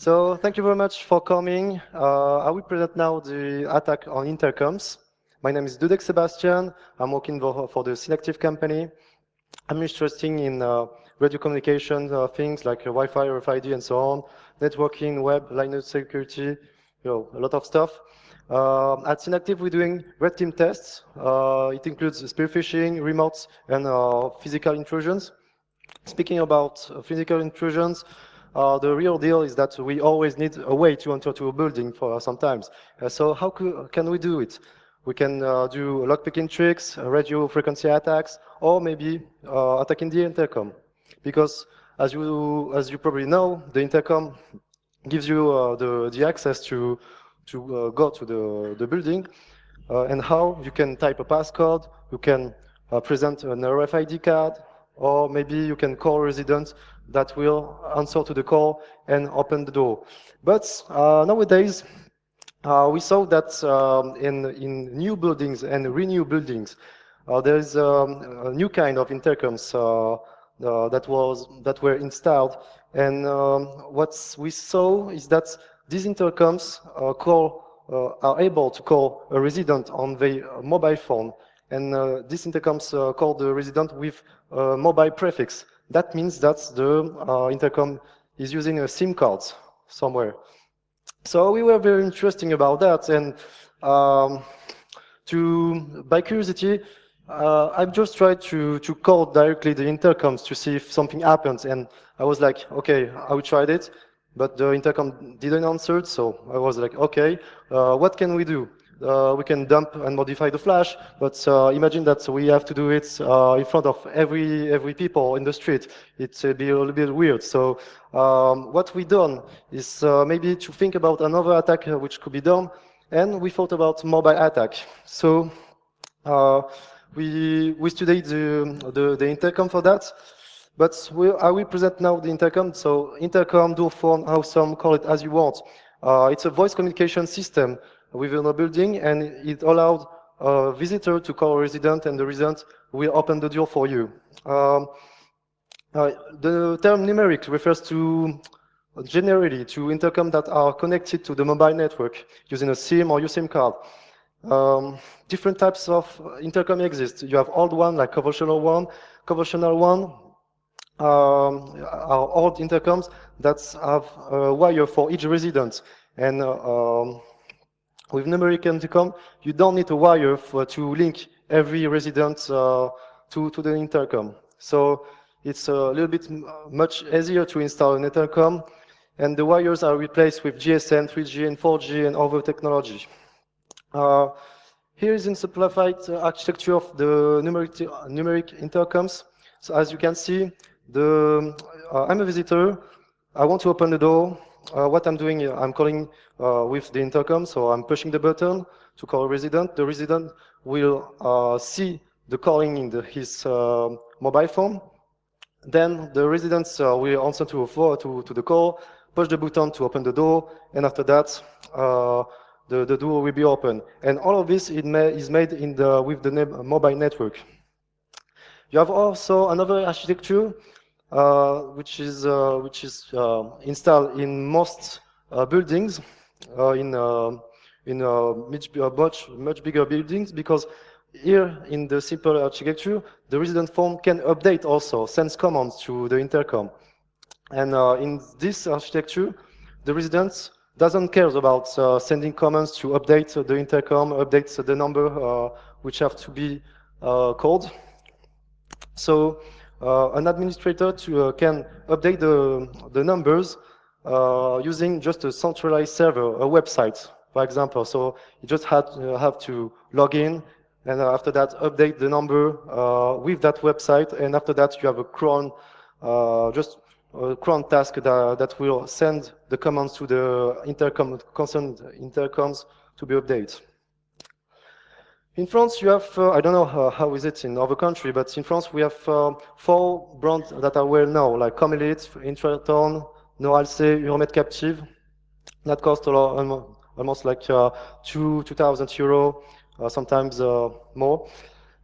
So thank you very much for coming. I will present now the attack on intercoms. My name is Dudek Sébastien. I'm working for the Selective company. I'm interested in radio communication things like Wi-Fi, RFID, and so on, networking, web, Linux security, a lot of stuff. At Synactive, we're doing red team tests. It includes spear phishing, remote, and physical intrusions. Speaking about physical intrusions, the real deal is that we always need a way to enter to a building for sometimes. So how can we do it? We can do lockpicking tricks, radio frequency attacks, or maybe attacking the intercom. Because as you probably know, the intercom gives you the access to go to the building, and how you can type a passcode, you can present an RFID card, or maybe you can call residents that will answer to the call and open the door. But nowadays, we saw that in new buildings and renew buildings, there is a new kind of intercoms that were installed, and what we saw is that these intercoms are able to call a resident on the mobile phone, and these intercoms call the resident with a mobile prefix. That means that the intercom is using a SIM card somewhere. So we were very interested about that, and by curiosity, I've just tried to call directly the intercoms to see if something happens, and I was like, okay, I will try it, but the intercom didn't answer, so I was like, okay, what can we do? We can dump and modify the flash, but imagine that we have to do it in front of every people in the street. It'd be a little bit weird. So what we done is maybe to think about another attack which could be done, and we thought about mobile attack. So we studied the intercom for that, but I will present now the intercom. So intercom, door phone, how some call it as you want. It's a voice communication system within a building, and it allowed a visitor to call a resident, and the resident will open the door for you. The term numeric refers to generally to intercom that are connected to the mobile network using a SIM or USIM card. Different types of intercom exist. You have old one, like conventional one. Conventional one are old intercoms that have a wire for each resident, and with numeric intercom, you don't need a wire to link every resident to the intercom. So it's a little bit much easier to install an intercom, and the wires are replaced with GSM, 3G, and 4G, and other technology. Here is in simplified architecture of the numeric intercoms. So as you can see, I'm a visitor. I want to open the door. What I'm doing, I'm calling with the intercom, so I'm pushing the button to call a resident. The resident will see the calling in his mobile phone. Then the residents will answer to the call, push the button to open the door, and after that, the door will be open. And all of this is made with the mobile network. You have also another architecture which is installed in most buildings, in much bigger buildings, because here in the simple architecture, the resident phone can update also, sends commands to the intercom. And in this architecture, the resident doesn't care about sending commands to update the intercom, update the number which have to be called. So an administrator can update the numbers using just a centralized server, a website, for example. So you just have to log in, and after that update the number with that website, and after that you have a cron, just a cron task that will send the commands to the concerned intercoms to be updated. In France, you have, I don't know how is it in other countries, but in France we have 4 brands that are well known, like Comelite, Intraton, Noralce, Euromed Captive, that cost almost like 2,000 euro, sometimes more.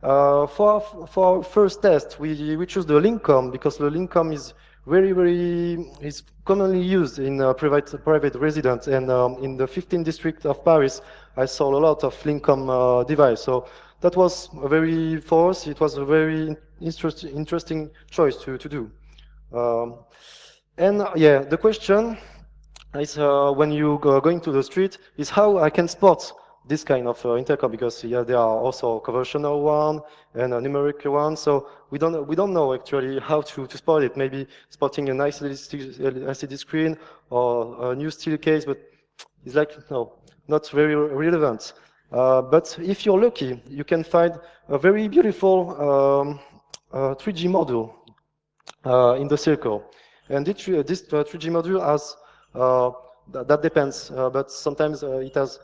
For our first test, we choose the Lincom, because the Lincom is is commonly used in private residence, and in the 15th district of Paris, I saw a lot of Lincom device. So that was a very, for us, it was a very interesting choice to do. And yeah, the question is when you go going to the street is how I can spot this kind of intercom, because yeah, there are also conventional one and a numeric one. So we don't know actually how to spot it. Maybe spotting a nice LCD screen or a new steel case, but it's like no, not very relevant. But if you're lucky, you can find a very beautiful 3G module in the circle. And this 3G module has, that depends, but sometimes it has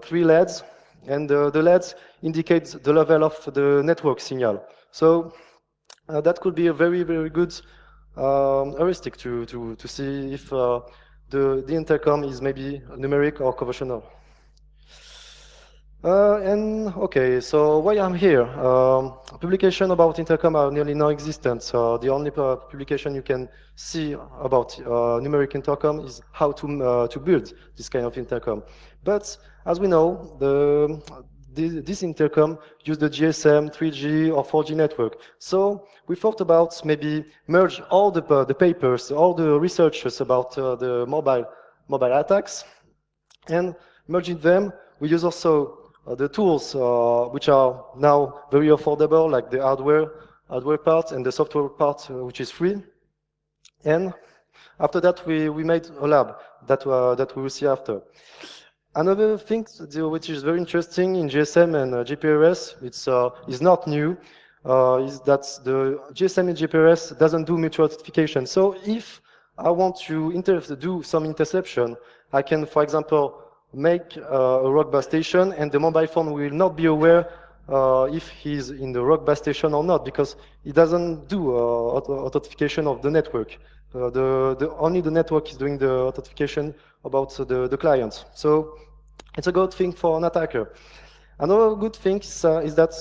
3 LEDs, and the LEDs indicate the level of the network signal. So that could be a very, very good heuristic to see if the intercom is maybe numeric or conventional. And okay, so why I'm here? Publication about intercom are nearly non-existent. So the only publication you can see about numeric intercom is how to build this kind of intercom. But as we know, this intercom use the GSM, 3G, or 4G network. So we thought about maybe merge all the papers, all the researchers about the mobile attacks, and merging them. We use also the tools which are now very affordable, like the hardware part and the software part, which is free. And after that, we made a lab that we will see after. Another thing which is very interesting in GSM and GPRS, is not new, is that the GSM and GPRS doesn't do mutual authentication. So if I want to do some interception, I can, for example, make a rock base station, and the mobile phone will not be aware if he's in the rock base station or not, because it doesn't do authentication of the network. Only the network is doing the authentication about the client. So it's a good thing for an attacker. Another good thing is that,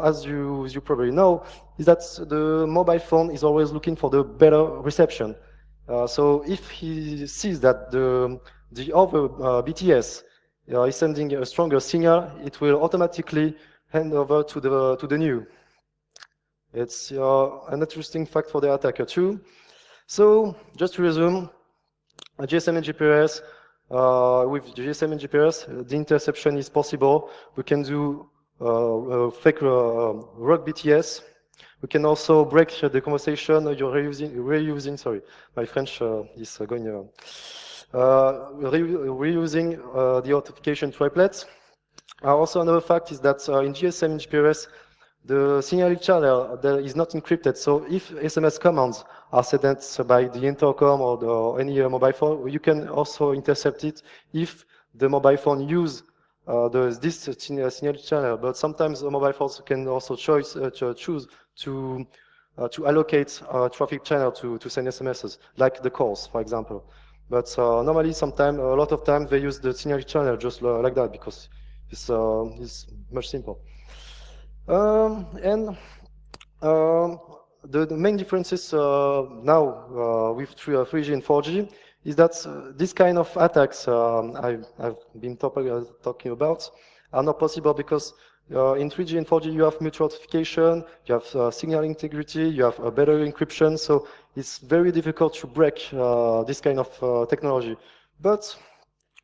as you probably know, is that the mobile phone is always looking for the better reception. So if he sees that the other BTS is sending a stronger signal, it will automatically hand over to the new. It's an interesting fact for the attacker too. So just to resume, GSM and GPRS. With GSM and GPRS, the interception is possible. We can do fake rogue BTS. We can also break the conversation you're reusing. Sorry, my French is going. Reusing the authentication triplets. Also, another fact is that in GSM and GPRS, the signal channel is not encrypted. So if SMS commands are sent by the intercom or any mobile phone, you can also intercept it if the mobile phone use this signal channel. But sometimes the mobile phones can also choose to allocate traffic channel to send SMSs, like the calls, for example. But normally, sometimes, a lot of times, they use the signal channel just like that, because it's much simple. The main differences now with 3G and 4G is that this kind of attacks I've been talking about are not possible, because in 3G and 4G you have mutual authentication, you have signal integrity, you have a better encryption, so it's very difficult to break this kind of technology. But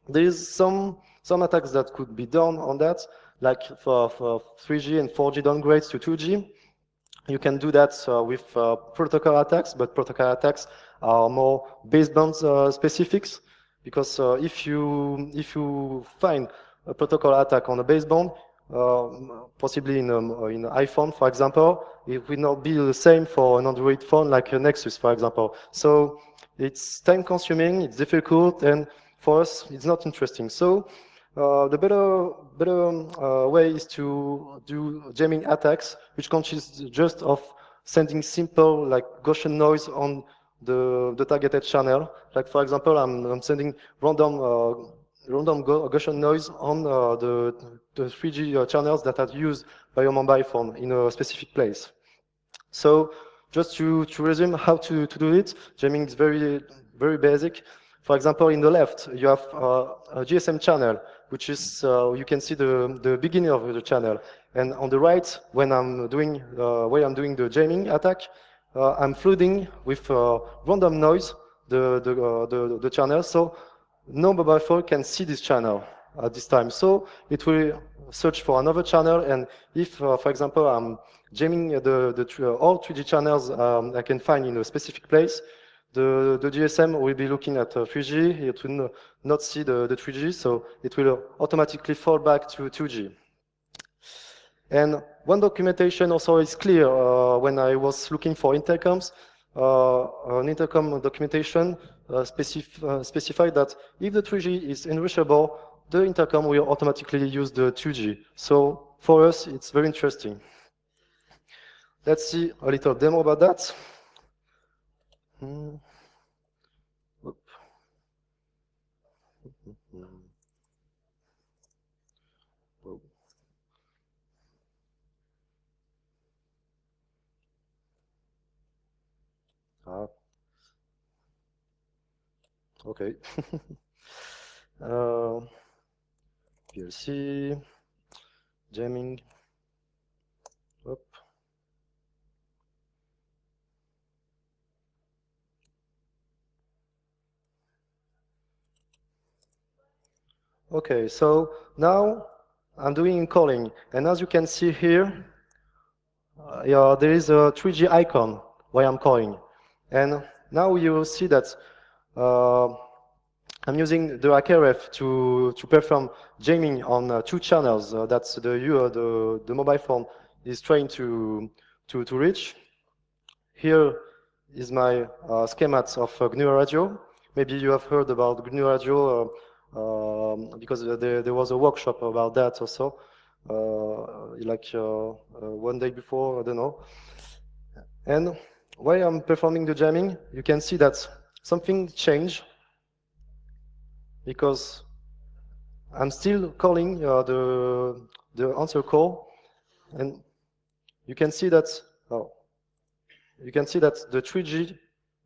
there is some attacks that could be done on that, like for 3G and 4G downgrades to 2G. You can do that with protocol attacks, but protocol attacks are more baseband specifics, because if you find a protocol attack on a baseband, possibly in an iPhone, for example, it will not be the same for an Android phone like a Nexus, for example. So it's time-consuming, it's difficult, and for us, it's not interesting. So the better way is to do jamming attacks, which consists just of sending simple, like Gaussian noise on the targeted channel. Like, for example, I'm sending random Gaussian noise on the 3G channels that are used by your mobile phone in a specific place. So Just to resume how to do it, jamming is very basic. For example, in the left, you have a GSM channel, which is, you can see the beginning of the channel. And on the right, when I'm doing the jamming attack, I'm flooding with random noise the channel, so no mobile phone can see this channel at this time. So it will search for another channel, and if, for example, I'm jamming all 3G channels I can find in a specific place, the GSM will be looking at 3G, it will not see the 3G, so it will automatically fall back to 2G. And one documentation also is clear when I was looking for intercoms. An intercom documentation specified that if the 3G is unreachable, the intercom will automatically use the 2G. So for us, it's very interesting. Let's see a little demo about that. Okay. PLC, jamming. Whoop. Okay, so now I'm doing calling, and as you can see here, there is a 3G icon while I'm calling. And now you will see that I'm using the HackRF to perform jamming on 2 channels that the mobile phone is trying to reach. Here is my schemats of GNU Radio. Maybe you have heard about GNU Radio because there was a workshop about that also, like one day before, I don't know. And while I'm performing the jamming, you can see that something changed because I'm still calling the answer call, and you can see that the 3G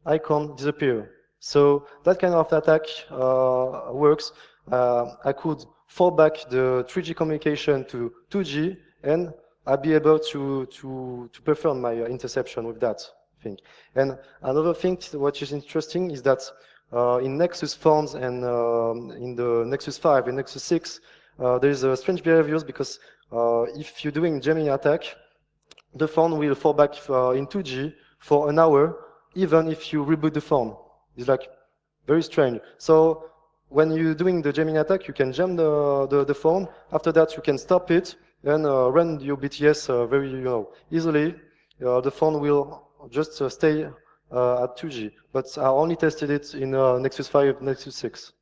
icon disappears. So that kind of attack works. I could fall back the 3G communication to 2G, and I'll be able to perform my interception with that thing. And another thing which is interesting is that in Nexus phones and in the Nexus 5 and Nexus 6, there is strange behaviors because if you're doing jamming attack, the phone will fall back in 2G for an hour, even if you reboot the phone. It's like very strange. So when you're doing the jamming attack, you can jam the phone. After that, you can stop it and run your BTS very easily. The phone will just stay at 2G. But I only tested it in Nexus 5, Nexus 6.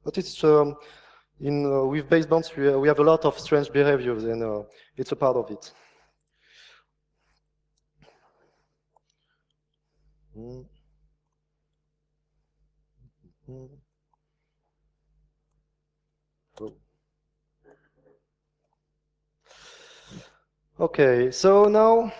But it's with basebands, we have a lot of strange behaviors, and it's a part of it. Okay, so now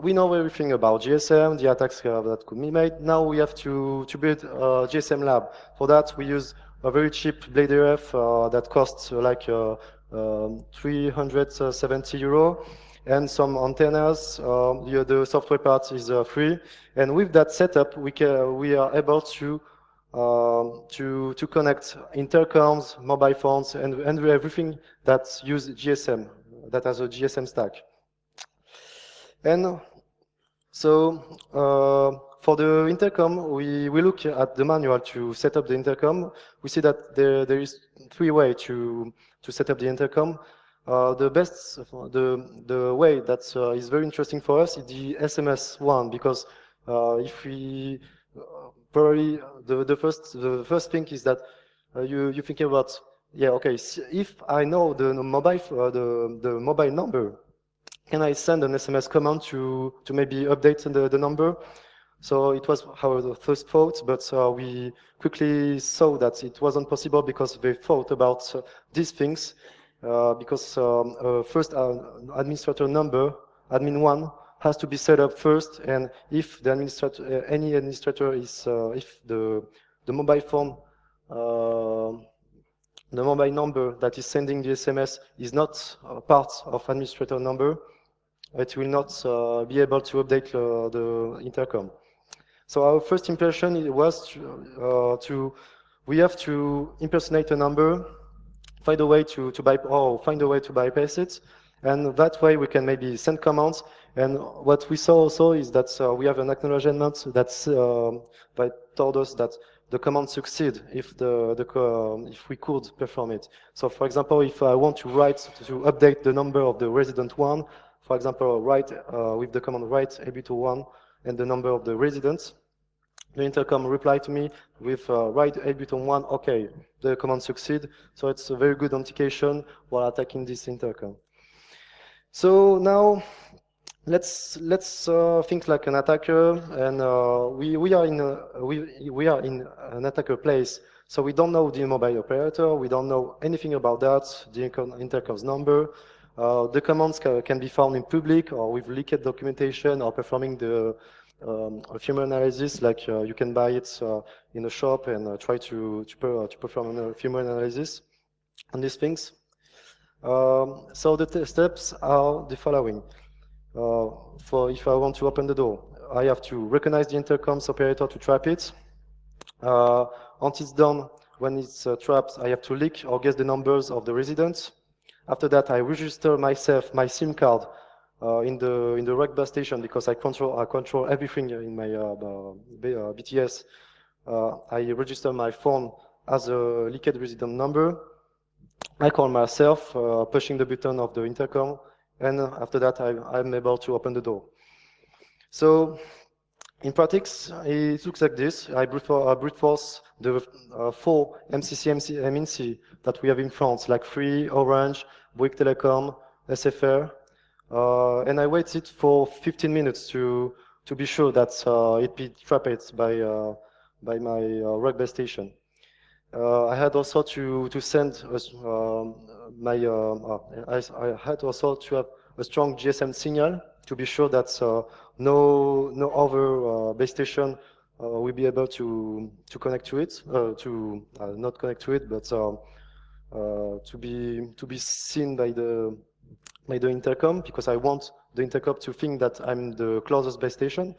we know everything about GSM, the attacks that could be made. Now we have to build a GSM lab. For that, we use a very cheap Blade RF that costs like 370 euro, and some antennas. The software part is free, and with that setup, we are able to connect intercoms, mobile phones, and everything that use GSM, that has a GSM stack. And so for the intercom, we look at the manual to set up the intercom. We see that there is 3 ways to set up the intercom. The way that is very interesting for us is the SMS one, because if we probably the first thing is that you think about, yeah, okay, if I know the mobile number, can I send an SMS command to maybe update the number? So it was our first thought, but we quickly saw that it wasn't possible because they thought about these things, because first administrator number, admin 1, has to be set up first, and if the administrator, any administrator is, if the mobile phone, the mobile number that is sending the SMS is not part of administrator number, it will not be able to update the intercom. So our first impression was we have to impersonate a number, find a way to bypass it, and that way we can maybe send commands. And what we saw also is that we have an acknowledgement that told us that the command succeed if if we could perform it. So for example, if I want to update the number of the resident one, for example, write with the command write AB to1 and the number of the residents, the intercom reply to me with write AB to1, okay, the command succeed. So it's a very good indication while attacking this intercom. So now let's think like an attacker, and we are in an attacker place. So we don't know the mobile operator, we don't know anything about that, the intercom's number. The commands can be found in public or with leaked documentation or performing the firmware analysis, like you can buy it in a shop and try to perform a firmware analysis on these things. So the steps are the following. For if I want to open the door, I have to recognize the intercom's operator to trap it. Once it's done, when it's trapped, I have to leak or guess the numbers of the residents. After that, I register myself, my SIM card in the REC bus station, because I control everything in my BTS. I register my phone as a leaked resident number. I call myself, pushing the button of the intercom, and after that, I'm able to open the door. So, in practice, it looks like this. I brute force the 4 MNC that we have in France, like Free, Orange, Bouygues Telecom, SFR, and I waited for 15 minutes to be sure that it be trapped by my REC base station. I had also to send I had also to have a strong GSM signal to be sure that no other base station will be able to connect to it, not connect to it, but to be seen by the intercom, because I want the intercom to think that I'm the closest base station.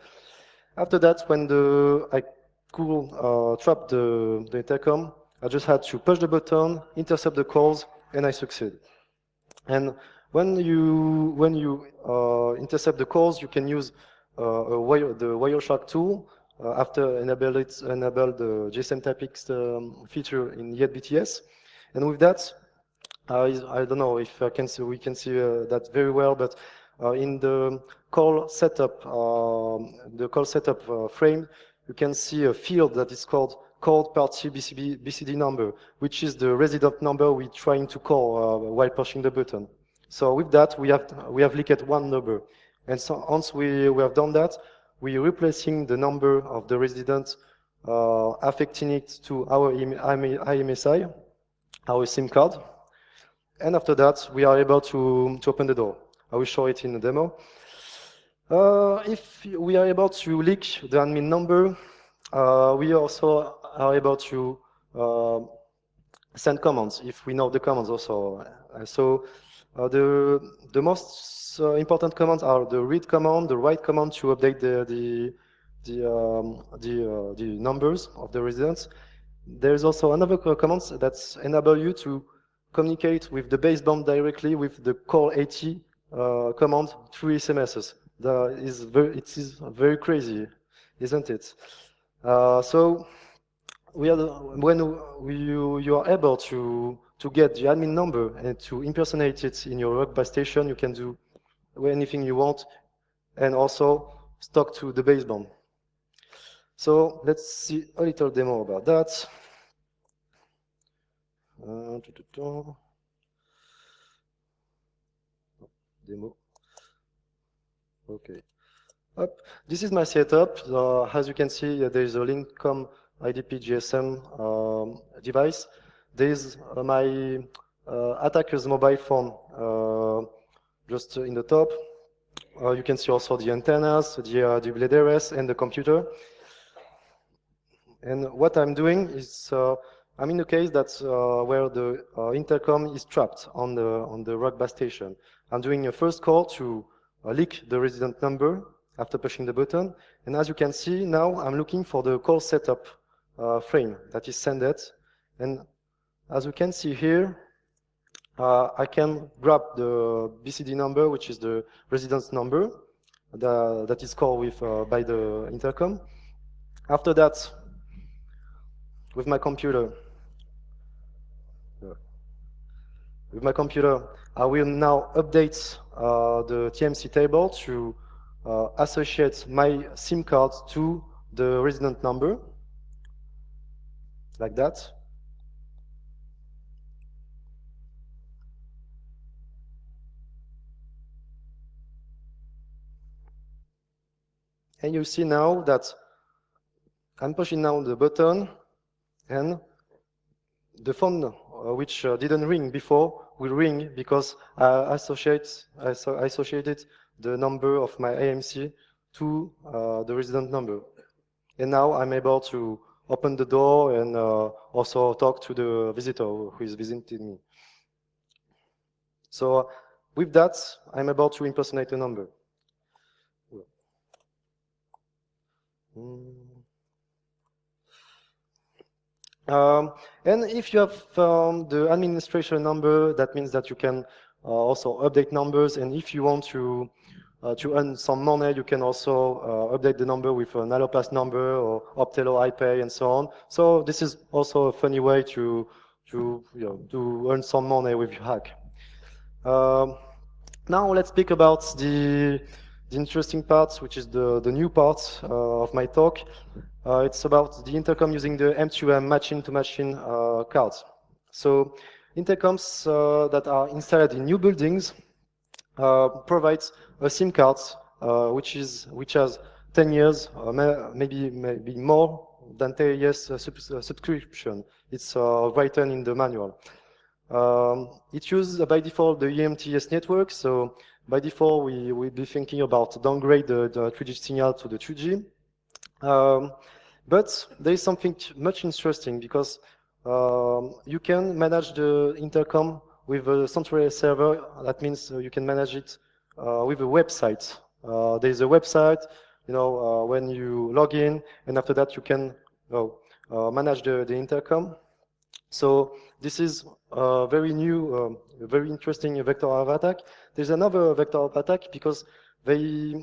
After that, when I could trap the intercom, I just had to push the button, intercept the calls, and I succeed. And when you intercept the calls, you can use the Wireshark tool after enable the GSM typix feature in Yet BTS. And with that, I don't know if we can see that very well, but in the call setup, frame, you can see a field that is called called party BCD number, which is the resident number we're trying to call while pushing the button. So with that, we have leaked one number, and so once we have done that, we're replacing the number of the resident, affecting it to our IMSI, our SIM card, and after that, we are able to open the door. I will show it in the demo. If we are able to leak the admin number, we also are able to send commands if we know the commands also. The most important commands are the read command, the write command to update the numbers of the residents. There's also another command that enable you to communicate with the baseband directly with the call 80 command through SMSs. It is very crazy, isn't it? So when you are able to get the admin number and to impersonate it in your work station, you can do anything you want, and also talk to the baseband. So let's see a little demo about that. Demo. Okay. This is my setup. As you can see, there is a Linkcom IDP GSM device. There is my attacker's mobile phone just in the top. You can see also the antennas, the blade arrays, and the computer. And what I'm doing is I'm in a case that's where the intercom is trapped on the rock bus station. I'm doing a first call to leak the resident number after pushing the button. And as you can see now, I'm looking for the call setup frame that is sent. And as you can see here, I can grab the BCD number, which is the residence number that is called with by the intercom. After that, with my computer, I will now update the TMC table to associate my SIM card to the resident number, like that. And you see now that I'm pushing now the button, and the phone which didn't ring before will ring because I associated the number of my AMC to the resident number. And now I'm able to open the door and also talk to the visitor who is visiting me. So with that, I'm able to impersonate a number. And if you have the administration number, that means that you can also update numbers. And if you want to earn some money, you can also update the number with an Allopass number or Optelo iPay and so on. So this is also a funny way to earn some money with your hack. Now let's speak about the interesting part, which is the new part of my talk. It's about the intercom using the M2M machine-to-machine cards. So intercoms that are installed in new buildings provides a SIM card which has 10 years, maybe more than 10 years subscription. It's written in the manual. It uses by default the EMTS network. So by default, we will be thinking about downgrade the 3G signal to the 2G. But there is something much interesting because you can manage the intercom with a centralized server. That means you can manage it with a website. There is a website, when you log in, and after that you can manage the intercom. So this is a very new, very interesting vector of attack. There's another vector of attack because they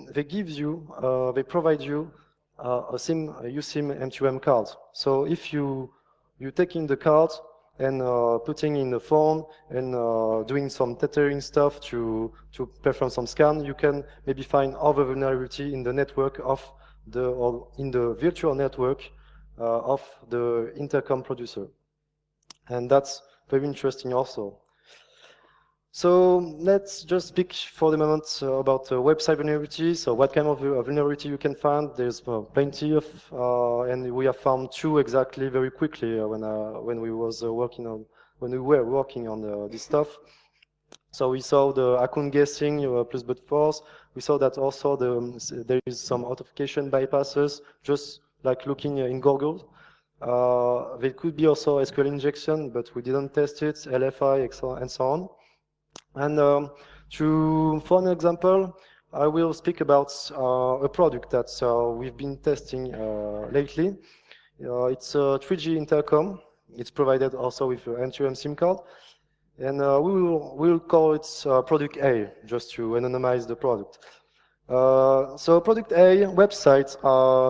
provide you a USIM M2M card. So if you taking the card and putting in the phone and doing some tethering stuff to perform some scan, you can maybe find other vulnerability in the network or in the virtual network of the intercom producer. And that's very interesting also. So let's just speak for the moment about website vulnerability. So what kind of vulnerability you can find? There's plenty of, and we have found two exactly very quickly when we were working on this stuff. So we saw the account guessing plus brute force. We saw that also there is some authentication bypasses, just like looking in Google. There could be also SQL injection, but we didn't test it, LFI, and so on. And for an example, I will speak about a product that we've been testing lately. It's a 3G intercom. It's provided also with an M2M SIM card. And we'll call it product A, just to anonymize the product. So product A website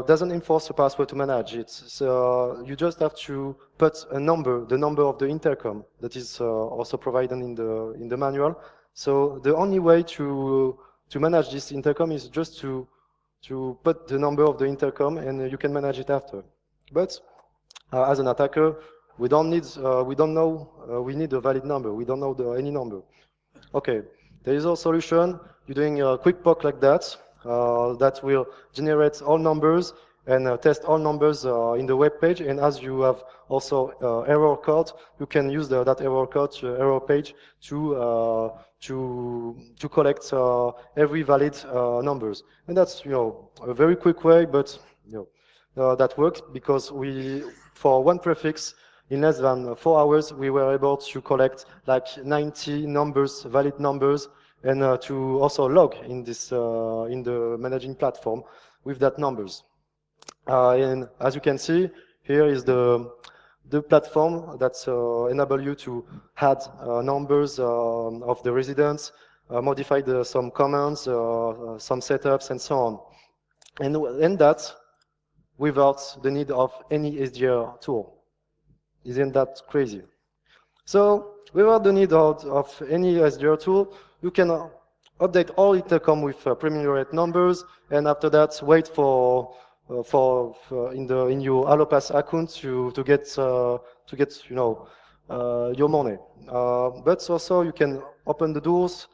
doesn't enforce a password to manage it. So you just have to put a number, the number of the intercom that is also provided in the manual. So the only way to manage this intercom is just to put the number of the intercom, and you can manage it after. But as an attacker, we need a valid number. We don't know any number. Okay, there is a solution. You're doing a quick POC like that, that will generate all numbers, and test all numbers in the web page. And as you have also error code, you can use that error code, error page, to collect every valid numbers. And that's a very quick way, but that works because for one prefix, in less than 4 hours, we were able to collect like 90 numbers, valid numbers, and to also log in the managing platform with that numbers. And as you can see, here is the platform that enable you to add numbers of the residents, modify some commands, some setups, and so on. And that without the need of any SDR tool. Isn't that crazy? So without the need of any SDR tool, you can update all intercom with preliminary numbers, and after that, wait for in your Allopass account to get your money. But also you can open the doors.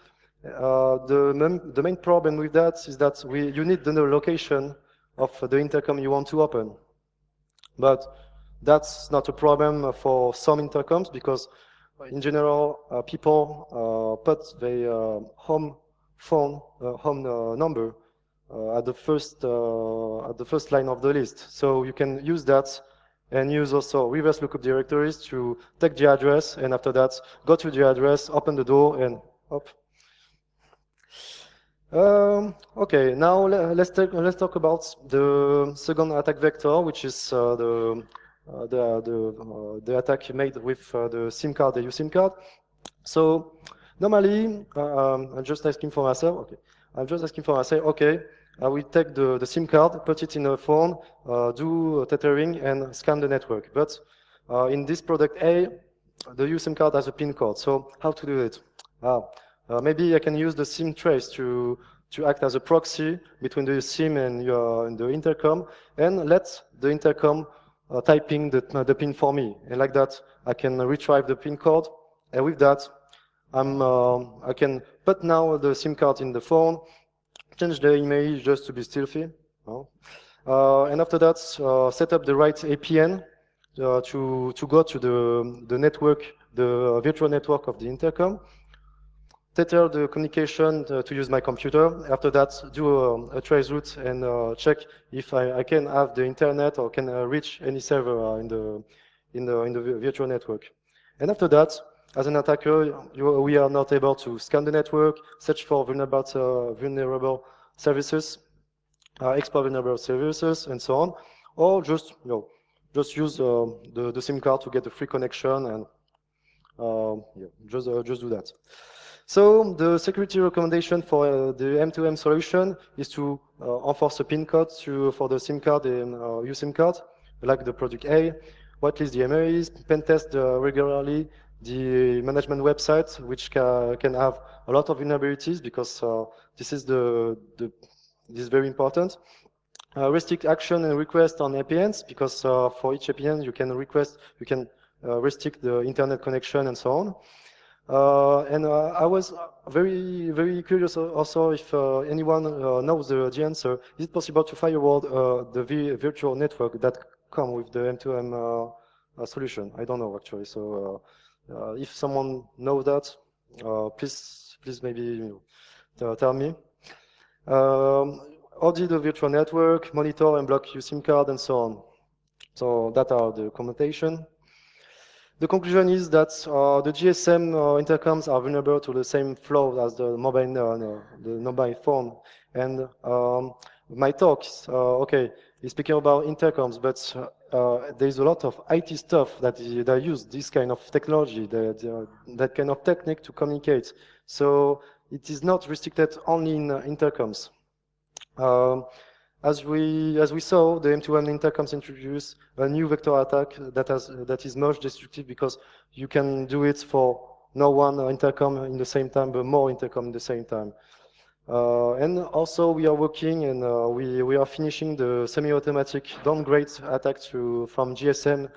The main problem with that is that you need the location of the intercom you want to open. But that's not a problem for some intercoms because in general, people put their home phone, home number at the first line of the list. So you can use that and use also reverse lookup directories to take the address, and after that, go to the address, open the door, and hop. Okay, now let's talk about the second attack vector, which is the attack made with the SIM card, the USIM card. So normally, I'm just asking for myself. Okay, I'm just asking for myself. Okay, I will take the SIM card, put it in a phone, do tethering, and scan the network. But in this product A, the USIM card has a PIN code. So how to do it? Maybe I can use the SIM trace to act as a proxy between the SIM and the intercom, and let the intercom typing the PIN for me. And like that, I can retrieve the PIN code. And with that, I can put now the SIM card in the phone, change the image just to be stealthy. And after that, set up the right APN to go to the network, the virtual network of the intercom. Tether the communication to use my computer. After that, do a trace route and check if I can have the internet or can reach any server in the virtual network. And after that, as an attacker, we are not able to scan the network, search for vulnerable services, exploit vulnerable services, and so on, or just use the SIM card to get a free connection and just do that. So the security recommendation for the M2M solution is to enforce a PIN code for the SIM card and USIM card, like the product A, whitelist the MAEs, pen test regularly the management website, which can have a lot of vulnerabilities because this is very important. Restrict action and request on APNs because for each APN you can restrict the internet connection and so on. And I was very, very curious also if anyone knows the answer. Is it possible to firewall the virtual network that come with the M2M solution? I don't know actually. So if someone knows that, please maybe tell me. Audit the virtual network, monitor and block your SIM card, and so on. So that are the commentation. The conclusion is that the GSM intercoms are vulnerable to the same flaws as the mobile phone. And my talk is speaking about intercoms, but there's a lot of IT stuff that use this kind of technology, that kind of technique to communicate. So it is not restricted only in intercoms. As we saw, the M2M intercoms introduce a new vector attack that is most destructive because you can do it for no one intercom in the same time, but more intercom in the same time. And also we are working and we are finishing the semi-automatic downgrade attack from GSM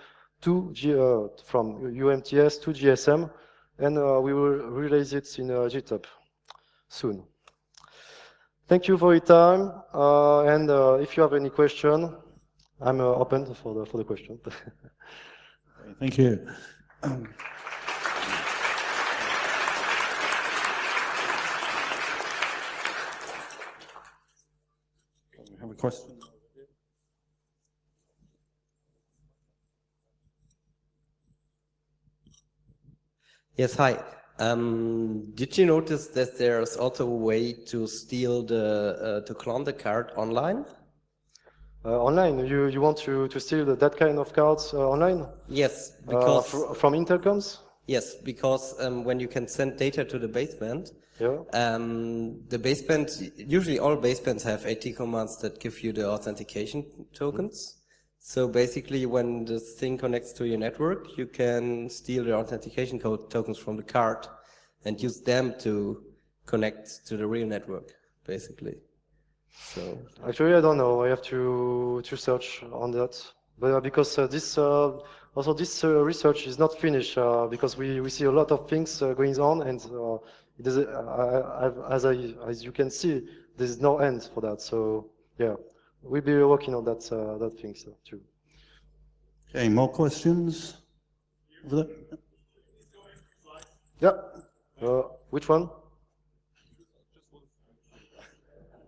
from UMTS to GSM, and we will release it in GitHub soon. Thank you for your time, and if you have any question, I'm open for the question. Okay, thank you. We have a question. Yes, hi. Did you notice that there's also a way to steal to clone the card online? Online, you want to steal that kind of cards online? Yes, because from intercoms? yes, because when you can send data to the baseband, Yeah. the baseband, usually all basebands have AT commands that give you the authentication tokens. So basically, when this thing connects to your network, you can steal the authentication code tokens from the card and use them to connect to the real network, basically. So Actually, I don't know. I have to search on that, but because this research is not finished because we see a lot of things going on, and it is, as you can see, there is no end for that. So yeah, we'll be working on that thing too. Okay, more questions? Over there? Yeah. Which one?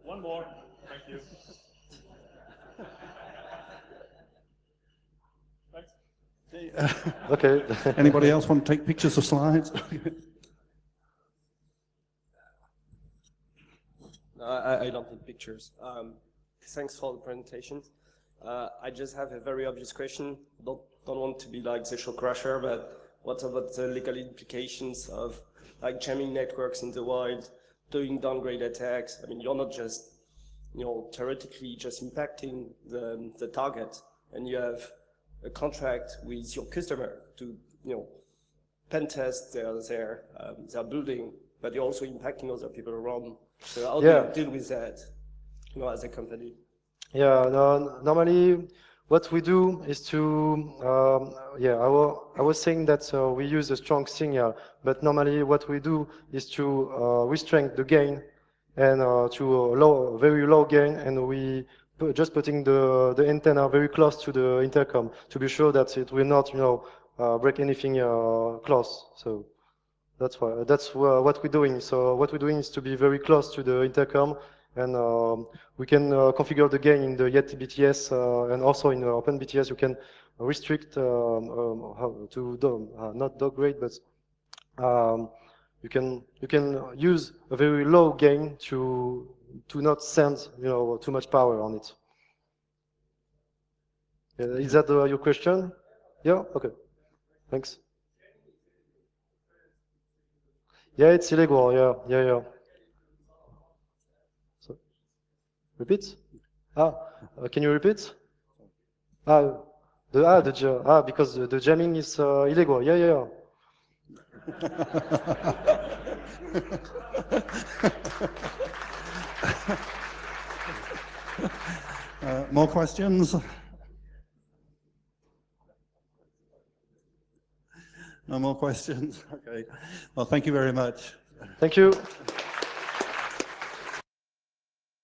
One more. Thank you. Thanks. Okay. Anybody else want to take pictures of slides? No, I don't need pictures. Thanks for the presentation. I just have a very obvious question. Don't want to be like the show crusher, but what about the legal implications of like jamming networks in the wild, doing downgrade attacks? I mean, you're not just, theoretically just impacting the target, and you have a contract with your customer to, pen test their building, but you're also impacting other people around. So how do you deal with that, as a company? Yeah, no, normally what we do is to, I was saying that we use a strong signal, but normally what we do is to restrain the gain and to a very low gain, and we just putting the antenna very close to the intercom to be sure that it will not, break anything close. So that's what we're doing. So what we're doing is to be very close to the intercom, and we can configure the gain in the Yeti BTS, and also in OpenBTS you can restrict how to not downgrade, but you can use a very low gain to not send too much power on it. Is that your question? Yeah. Okay. Thanks. Yeah, it's illegal. Yeah. So, repeat? Can you repeat? Because the jamming is illegal. Yeah. More questions? No more questions? Okay. Well, thank you very much. Thank you.